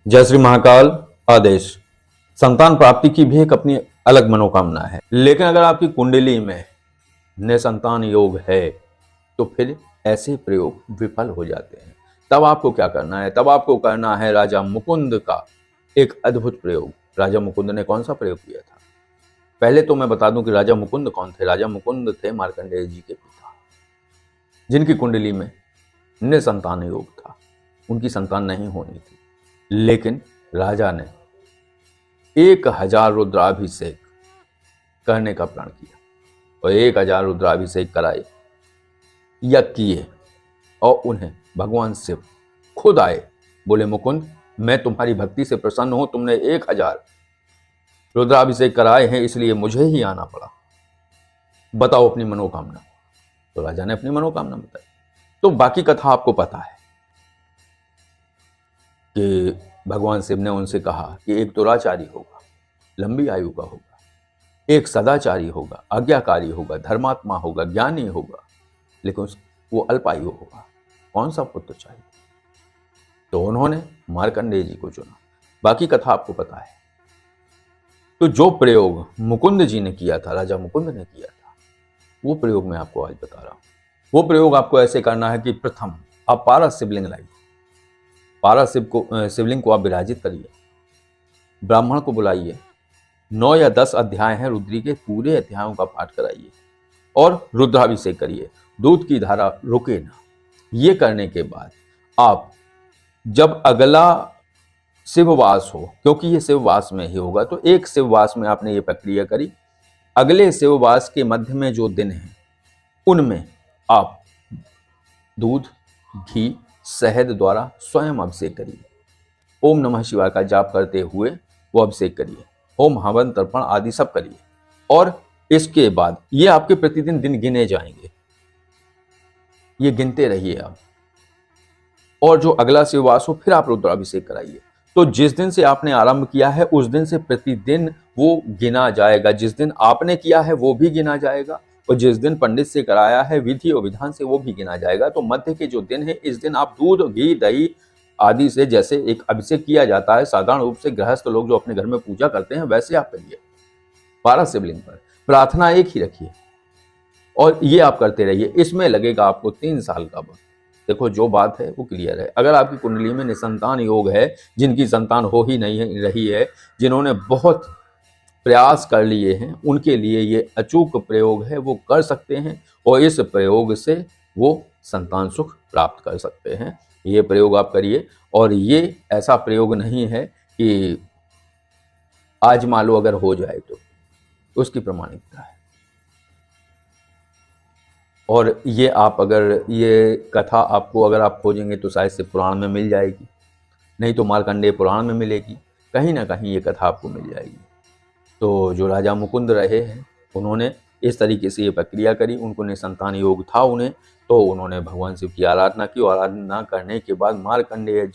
जय श्री महाकाल। आदेश। संतान प्राप्ति की भी एक अपनी अलग मनोकामना है, लेकिन अगर आपकी कुंडली में निसंतान योग है तो फिर ऐसे प्रयोग विफल हो जाते हैं। तब आपको क्या करना है? तब आपको करना है राजा मुकुंद का एक अद्भुत प्रयोग। राजा मुकुंद ने कौन सा प्रयोग किया था? पहले तो मैं बता दूं कि राजा मुकुंद कौन थे। राजा मुकुंद थे मार्कंडेय जी के पिता, जिनकी कुंडली में निसंतान योग था। उनकी संतान नहीं होनी थी, लेकिन राजा ने 1000 रुद्राभिषेक करने का प्रण किया और 1000 रुद्राभिषेक कराए, यज्ञ किए और उन्हें भगवान शिव खुद आए, बोले मुकुंद मैं तुम्हारी भक्ति से प्रसन्न हूं, तुमने 1000 रुद्राभिषेक कराए हैं इसलिए मुझे ही आना पड़ा, बताओ अपनी मनोकामना। तो राजा ने अपनी मनोकामना बताई। तो बाकी कथा आपको पता है कि भगवान शिव ने उनसे कहा कि एक दुराचारी होगा, लंबी आयु का होगा, एक सदाचारी होगा, आज्ञाकारी होगा, धर्मात्मा होगा, ज्ञानी होगा, लेकिन वो अल्पायु होगा। कौन सा पुत्र चाहिए? तो उन्होंने मार्कंडेय जी को चुना। बाकी कथा आपको पता है। तो जो प्रयोग मुकुंद जी ने किया था, राजा मुकुंद ने किया था, वो प्रयोग मैं आपको आज बता रहा हूं। वो प्रयोग आपको ऐसे करना है कि प्रथम आप पारस शिवलिंग लाइए, पारस शिवलिंग को आप विराजित करिए, ब्राह्मण को बुलाइए, 9 या 10 अध्याय हैं रुद्री के, पूरे अध्यायों का पाठ कराइए और रुद्राभिषेक करिए। दूध की धारा रुके ना। ये करने के बाद आप जब अगला शिववास हो, क्योंकि ये शिववास में ही होगा, तो एक शिववास में आपने ये प्रक्रिया करी, अगले शिववास के मध्य में जो दिन है उनमें आप दूध, घी, शहद द्वारा स्वयं अभिषेक करिए। ओम नमः शिवाय का जाप करते हुए वो अभिषेक करिए। ओम हवन तर्पण आदि सब करिए और इसके बाद ये आपके प्रतिदिन दिन गिने जाएंगे, ये गिनते रहिए आप। और जो अगला शिववास हो फिर आप रुद्राभिषेक कराइए। तो जिस दिन से आपने आरंभ किया है उस दिन से प्रतिदिन वो गिना जाएगा। जिस दिन आपने किया है वो भी गिना जाएगा और जिस दिन पंडित से कराया है विधि और विधान से वो भी गिना जाएगा। तो मध्य के जो दिन है इस दिन आप दूध, घी, दही आदि से जैसे एक अभिषेक किया जाता है साधारण रूप से गृहस्थ लोग जो अपने घर में पूजा करते हैं, वैसे आप करिए। पारस शिवलिंग पर प्रार्थना एक ही रखिए और ये आप करते रहिए। इसमें लगेगा आपको 3 साल का वक्त। देखो जो बात है वो क्लियर है। अगर आपकी कुंडली में निसंतान योग है, जिनकी संतान हो ही नहीं रही है, जिन्होंने बहुत प्रयास कर लिए हैं, उनके लिए ये अचूक प्रयोग है, वो कर सकते हैं और इस प्रयोग से वो संतान सुख प्राप्त कर सकते हैं। ये प्रयोग आप करिए और ये ऐसा प्रयोग नहीं है कि आज मान लो अगर हो जाए तो उसकी प्रमाणिकता है। और ये आप अगर ये कथा आपको अगर आप खोजेंगे तो शायद से पुराण में मिल जाएगी, नहीं तो मार्कंडेय पुराण में मिलेगी, कहीं ना कहीं ये कथा आपको मिल जाएगी। तो जो राजा मुकुंद रहे हैं उन्होंने इस तरीके से ये प्रक्रिया करी। उनको निसंतान योग था उन्हें, तो उन्होंने भगवान शिव की आराधना की और आराधना करने के बाद मार्कंडेय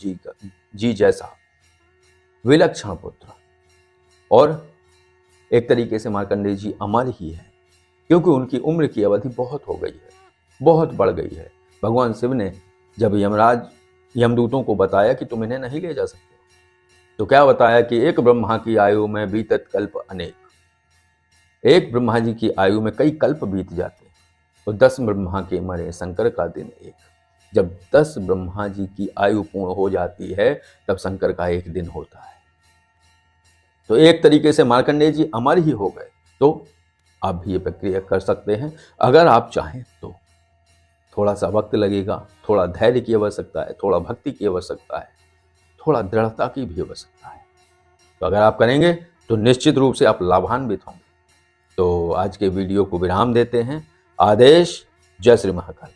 जी जैसा विलक्षण पुत्र, और एक तरीके से मार्कंडेय जी अमर ही है क्योंकि उनकी उम्र की अवधि बहुत हो गई है, बहुत बढ़ गई है। भगवान शिव ने जब यमदूतों को बताया कि तुम इन्हें नहीं ले जा सकते, तो क्या बताया कि एक ब्रह्मा की आयु में बीतत कल्प अनेक। एक ब्रह्मा जी की आयु में कई कल्प बीत जाते हैं और 10 ब्रह्मा के मरे शंकर का दिन एक। जब 10 ब्रह्मा जी की आयु पूर्ण हो जाती है तब शंकर का एक दिन होता है। तो एक तरीके से मार्कंडेय जी अमर ही हो गए। तो आप भी ये प्रक्रिया कर सकते हैं अगर आप चाहें तो। थोड़ा सा वक्त लगेगा, थोड़ा धैर्य की आवश्यकता है, थोड़ा भक्ति की आवश्यकता है, थोड़ा दृढ़ता की भी आवश्यकता है। तो अगर आप करेंगे तो निश्चित रूप से आप लाभान्वित होंगे। तो आज के वीडियो को विराम देते हैं। आदेश। जय श्री महाकाल।